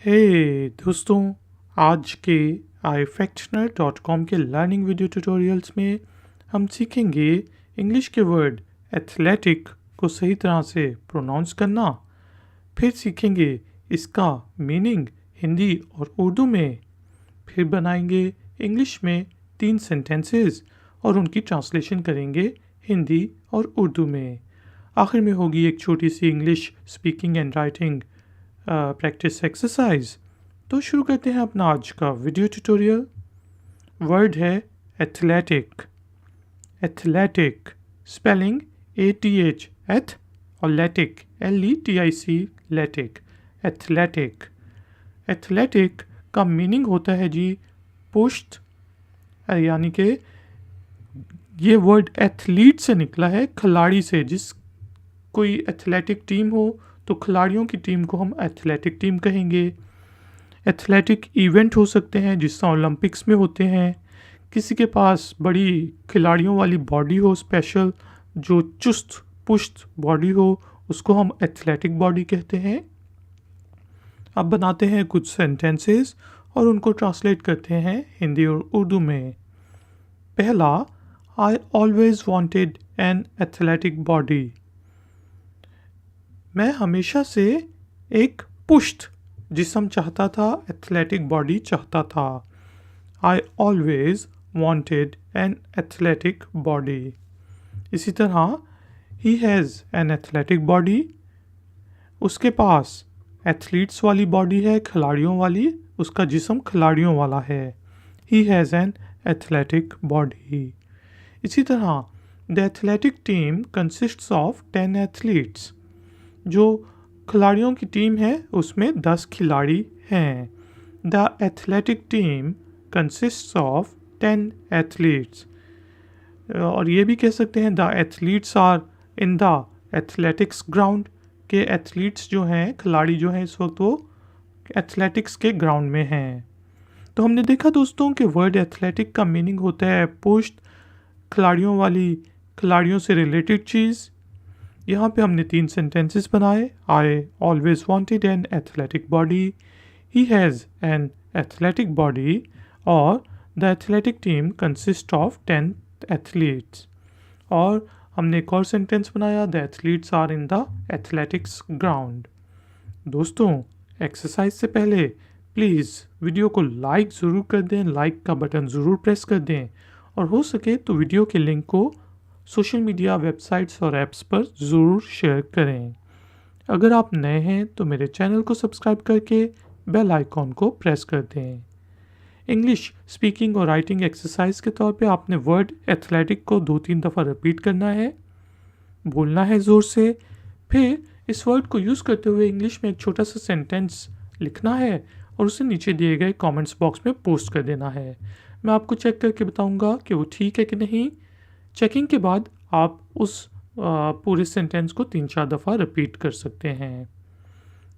हे दोस्तों, आज के iFactioner.com के लर्निंग वीडियो ट्यूटोरियल्स में हम सीखेंगे इंग्लिश के वर्ड एथलेटिक को सही तरह से प्रोनाउंस करना। फिर सीखेंगे इसका मीनिंग हिंदी और उर्दू में। फिर बनाएंगे इंग्लिश में 3 सेंटेंसेस और उनकी ट्रांसलेशन करेंगे हिंदी और उर्दू में। आखिर में होगी एक छोटी सी English speaking and writing practice exercise. तो शुरू करते हैं अपना आज का वीडियो ट्यूटोरियल। वर्ड है एथलेटिक। एथलेटिक स्पेलिंग ATH एथ और लेटिक LETIC लेटिक। एथलेटिक एथलेटिक का मीनिंग होता है जी पुष्ट, यानी कि ये वर्ड एथलीट से निकला है, खिलाड़ी से। जिस कोई एथलेटिक टीम हो तो खिलाड़ियों की टीम को हम एथलेटिक टीम कहेंगे। एथलेटिक इवेंट हो सकते हैं जिस तरह ओलंपिक्स में होते हैं। किसी के पास बड़ी खिलाड़ियों वाली बॉडी हो, स्पेशल जो चुस्त पुष्ट बॉडी हो, उसको हम एथलेटिक बॉडी कहते हैं। अब बनाते हैं कुछ सेंटेंसेस और उनको ट्रांसलेट करते हैं हिंदी और उर्दू में। पहला, आई always wanted an athletic body. मैं हमेशा से एक पुष्ट जिस्म चाहता था, एथलेटिक बॉडी चाहता था। आई always wanted an athletic body. इसी तरह ही हैज़ एन एथलेटिक बॉडी। उसके पास एथलीट्स वाली बॉडी है, खिलाड़ियों वाली, उसका जिस्म खिलाड़ियों वाला है। He has an athletic body. इसी तरह the athletic team consists of 10 athletes. जो खिलाड़ियों की टीम है उसमें 10 खिलाड़ी हैं। The athletic team consists of 10 athletes. और ये भी कह सकते हैं the athletes are in the athletics ground, के एथलीट्स जो हैं, खिलाड़ी जो हैं, इस वक्त वो एथलेटिक्स के ग्राउंड में हैं। तो हमने देखा दोस्तों कि वर्ड एथलेटिक का मीनिंग होता है पुष्ट, खिलाड़ियों वाली, खिलाड़ियों से रिलेटेड चीज़। यहाँ पे हमने 3 सेंटेंसेस बनाए। I always wanted an athletic body, he has an athletic body, और the athletic team consist of 10 athletes. और हमने एक और सेंटेंस बनाया, the athletes are in the athletics ground. दोस्तों, एक्सरसाइज से पहले प्लीज़ वीडियो को लाइक ज़रूर कर दें, लाइक का बटन ज़रूर प्रेस कर दें, और हो सके तो वीडियो के लिंक को सोशल मीडिया, वेबसाइट्स और ऐप्स पर ज़रूर शेयर करें। अगर आप नए हैं तो मेरे चैनल को सब्सक्राइब करके बेल आइकॉन को प्रेस कर दें। इंग्लिश स्पीकिंग और राइटिंग एक्सरसाइज के तौर पे आपने वर्ड एथलेटिक को 2-3 दफ़ा रिपीट करना है, बोलना है ज़ोर से। फिर इस वर्ड को यूज़ करते हुए इंग्लिश में एक छोटा सा सेंटेंस लिखना है और उसे नीचे दिए गए कमेंट्स बॉक्स में पोस्ट कर देना है। मैं आपको चेक करके बताऊंगा कि वो ठीक है कि नहीं। चेकिंग के बाद आप उस पूरे सेंटेंस को 3-4 दफ़ा रिपीट कर सकते हैं।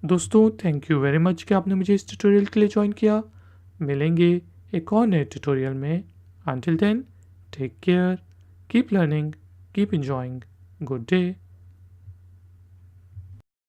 दोस्तों, थैंक यू वेरी मच कि आपने मुझे इस ट्यूटोरियल के लिए ज्वाइन किया। मिलेंगे एक और नए ट्यूटोरियल में। Until then, take care, keep learning, keep enjoying. Good day.